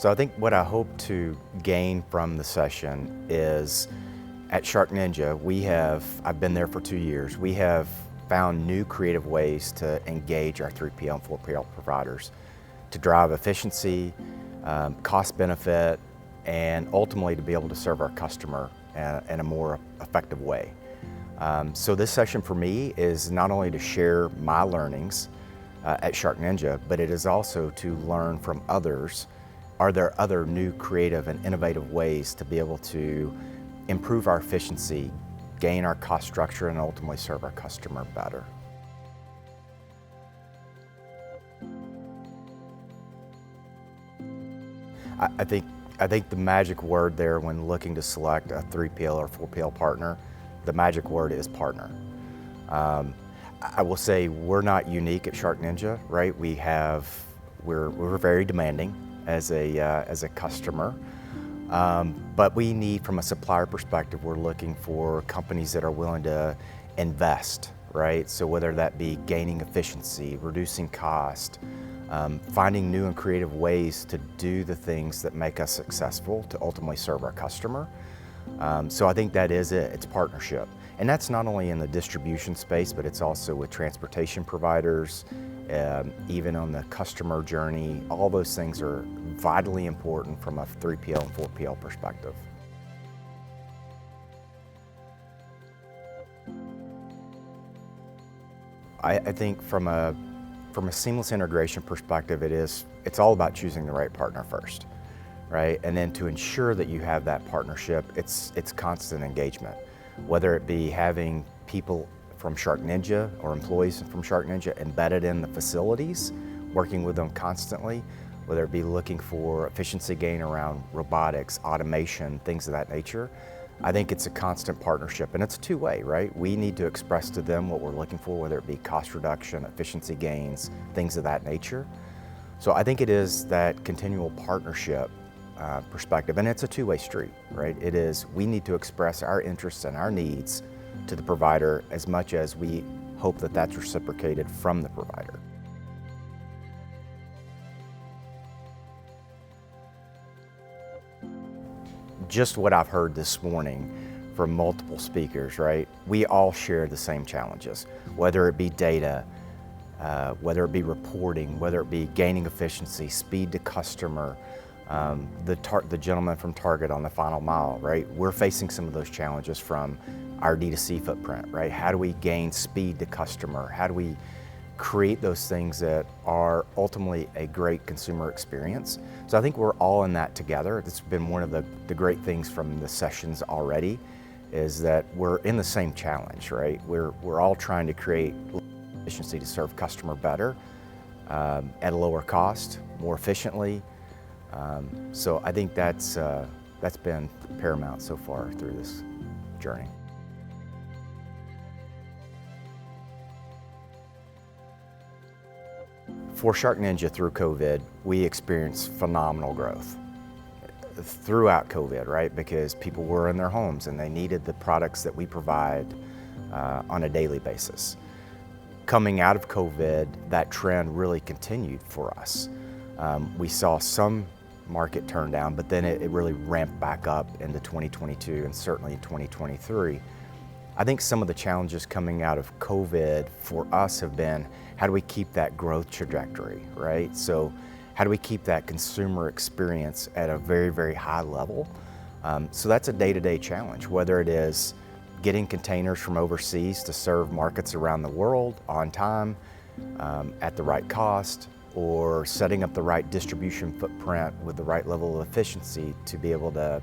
So I think what I hope to gain from the session is at SharkNinja, I've been there for 2 years, we have found new creative ways to engage our 3PL and 4PL providers to drive efficiency, cost benefit, and ultimately to be able to serve our customer in a more effective way. So this session for me is not only to share my learnings at SharkNinja, but it is also to learn from others. Are there other new creative and innovative ways to be able to improve our efficiency, gain our cost structure, and ultimately serve our customer better? I think the magic word there when looking to select a 3PL or 4PL partner, the magic word is partner. I will say we're not unique at SharkNinja, right? We're very demanding as a customer, but we need, from a supplier perspective, we're looking for companies that are willing to invest, right? So whether that be gaining efficiency, reducing cost, finding new and creative ways to do the things that make us successful to ultimately serve our customer. So I think that is it, it's partnership. And that's not only in the distribution space, but it's also with transportation providers, even on the customer journey. All those things are vitally important from a 3PL and 4PL perspective. I think from a seamless integration perspective, it's all about choosing the right partner first, right? And then to ensure that you have that partnership, it's constant engagement, whether it be having people from SharkNinja or employees from SharkNinja embedded in the facilities, working with them constantly, whether it be looking for efficiency gain around robotics, automation, things of that nature. I think it's a constant partnership, and it's a two-way, right? We need to express to them what we're looking for, whether it be cost reduction, efficiency gains, things of that nature. So I think it is that continual partnership perspective, and it's a two-way street, right? We need to express our interests and our needs to the provider as much as we hope that that's reciprocated from the provider. Just what I've heard this morning from multiple speakers, right? We all share the same challenges, whether it be data, whether it be reporting, whether it be gaining efficiency, speed to customer, the gentleman from Target on the final mile, right? We're facing some of those challenges from our D2C footprint, right? How do we gain speed to customer? How do we create those things that are ultimately a great consumer experience? So I think we're all in that together. It's been one of the great things from the sessions already, is that we're in the same challenge, right? We're all trying to create efficiency to serve customer better, at a lower cost, more efficiently. So I think that's been paramount so far through this journey. For SharkNinja through COVID, we experienced phenomenal growth throughout COVID, right? Because people were in their homes and they needed the products that we provide on a daily basis. Coming out of COVID, that trend really continued for us. We saw some market turn down, but then it really ramped back up into 2022 and certainly in 2023. I think some of the challenges coming out of COVID for us have been, how do we keep that growth trajectory, right? So how do we keep that consumer experience at a very, very high level? So that's a day-to-day challenge, whether it is getting containers from overseas to serve markets around the world on time, at the right cost, or setting up the right distribution footprint with the right level of efficiency to be able to,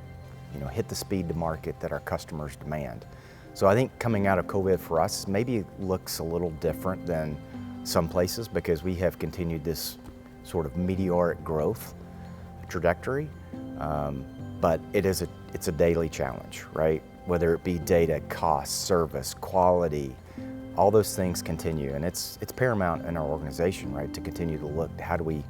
hit the speed to market that our customers demand. So I think coming out of COVID for us maybe looks a little different than some places because we have continued this sort of meteoric growth trajectory, but it's a daily challenge, right? Whether it be data, cost, service, quality, all those things continue, and it's paramount in our organization, right? To continue to look, how do we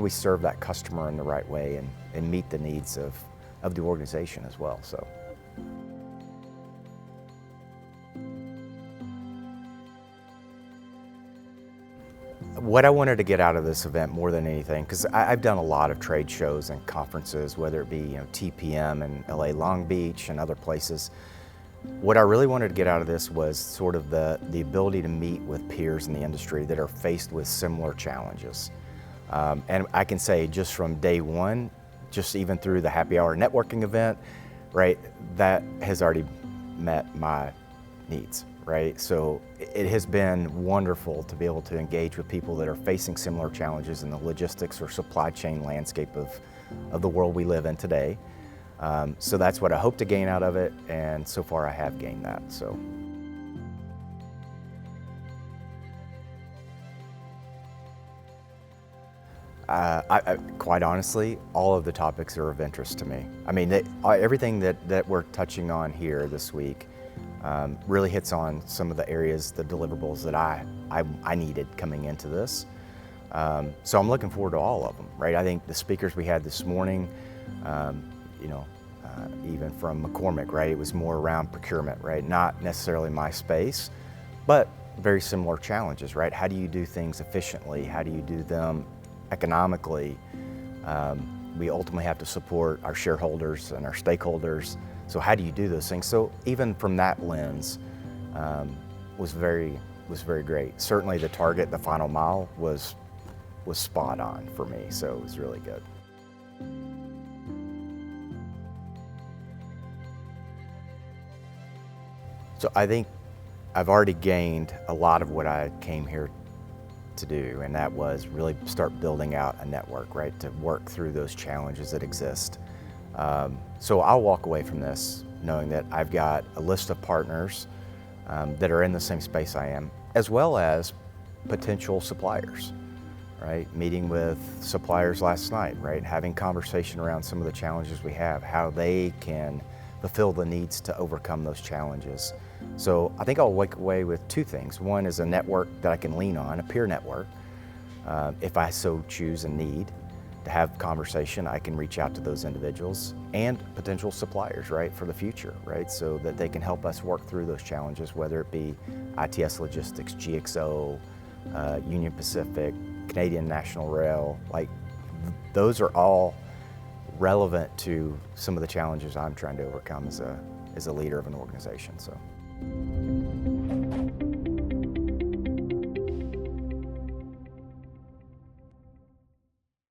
serve that customer in the right way and meet the needs of the organization as well, so. What I wanted to get out of this event more than anything, because I've done a lot of trade shows and conferences, whether it be TPM in LA Long Beach and other places. What I really wanted to get out of this was sort of the ability to meet with peers in the industry that are faced with similar challenges. And I can say just from day one, just even through the happy hour networking event, right, that has already met my needs, right? So it has been wonderful to be able to engage with people that are facing similar challenges in the logistics or supply chain landscape of the world we live in today. So that's what I hope to gain out of it, and so far I have gained that. So. Quite honestly, all of the topics are of interest to me. I mean, everything that we're touching on here this week really hits on some of the areas, the deliverables that I needed coming into this. So I'm looking forward to all of them, right? I think the speakers we had this morning, even from McCormick, right? It was more around procurement, right? Not necessarily my space, but very similar challenges, right? How do you do things efficiently? How do you do them economically? We ultimately have to support our shareholders and our stakeholders. So how do you do those things? So even from that lens, was very great. Certainly the target, the final mile, was spot on for me. So it was really good. So I think I've already gained a lot of what I came here to do, and that was really start building out a network, right, to work through those challenges that exist. So I'll walk away from this knowing that I've got a list of partners that are in the same space I am, as well as potential suppliers, right? Meeting with suppliers last night, right? Having conversation around some of the challenges we have, how they can fulfill the needs to overcome those challenges. So I think I'll walk away with two things. One is a network that I can lean on, a peer network. If I so choose and need to have conversation, I can reach out to those individuals and potential suppliers, right, for the future, right, so that they can help us work through those challenges, whether it be ITS Logistics, GXO, Union Pacific, Canadian National Rail. Like, those are all relevant to some of the challenges I'm trying to overcome as a leader of an organization. So.